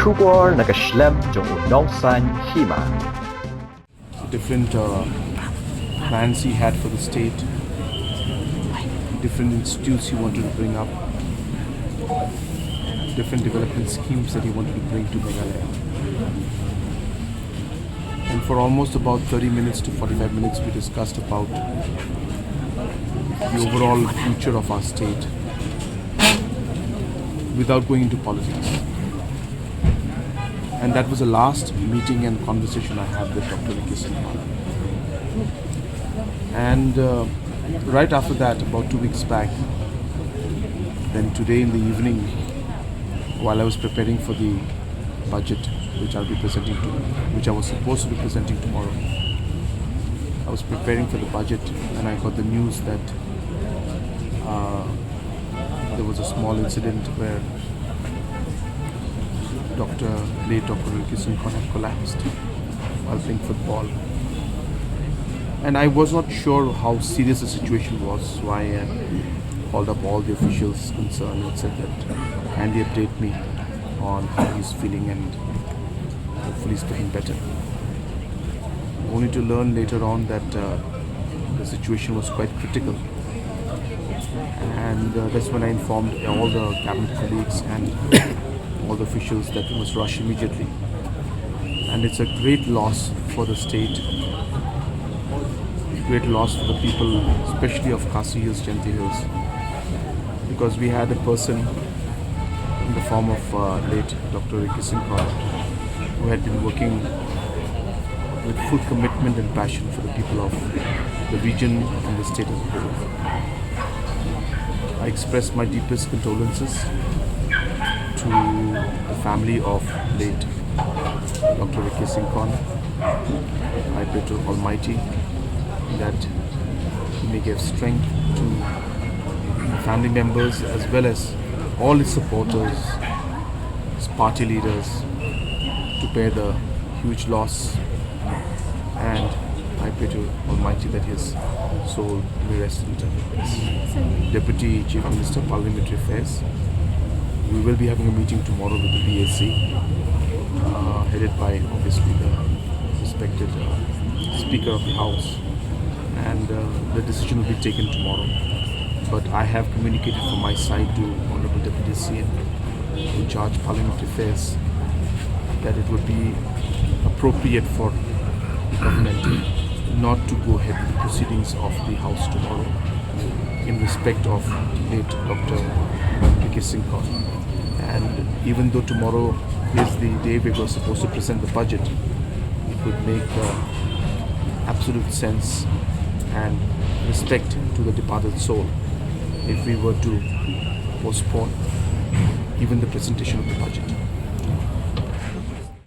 Khubor nakaslem jong unongsan Hima. Different plans he had for the state, different institutes he wanted to bring up, different development schemes that he wanted to bring to Meghalaya. And for almost about 30 minutes to 45 minutes we discussed about the overall future of our state without going into politics. And that was the last meeting and conversation I had with Dr. Kyllon. And right after that, about 2 weeks back, then today in the evening, while I was preparing for the budget, which I was supposed to be presenting tomorrow, I was preparing for the budget, and I got the news that there was a small incident where late Dr. Kyllon had collapsed while playing football. And I was not sure how serious the situation was, so I called up all the officials concerned and said that kindly update me on how he's feeling and hopefully he's getting better. Only to learn later on that the situation was quite critical. And that's when I informed all the cabinet colleagues and all the officials that we must rush immediately. And it's a great loss for the state, great loss for the people, especially of Khasi Hills, Jhanti Hills, because we had a person in the form of late Dr. Kyllon, who had been working with full commitment and passion for the people of the region and the state as a whole. I express my deepest condolences to the family of late Dr. Kyllon. I pray to Almighty that He may give strength to the family members as well as all His supporters, His party leaders, to bear the huge loss. And I pray to Almighty that His soul may rest in eternity. Deputy Chief Minister, Parliamentary Affairs, we will be having a meeting tomorrow with the BAC, headed by obviously the respected Speaker of the House, and the decision will be taken tomorrow. But I have communicated from my side to Honorable Deputy CM in charge Parliamentary Affairs that it would be appropriate for the government not to go ahead with the proceedings of the House tomorrow in respect of late Dr. Kyllon. And even though tomorrow is the day we were supposed to present the budget, it would make absolute sense and respect to the departed soul if we were to postpone even the presentation of the budget.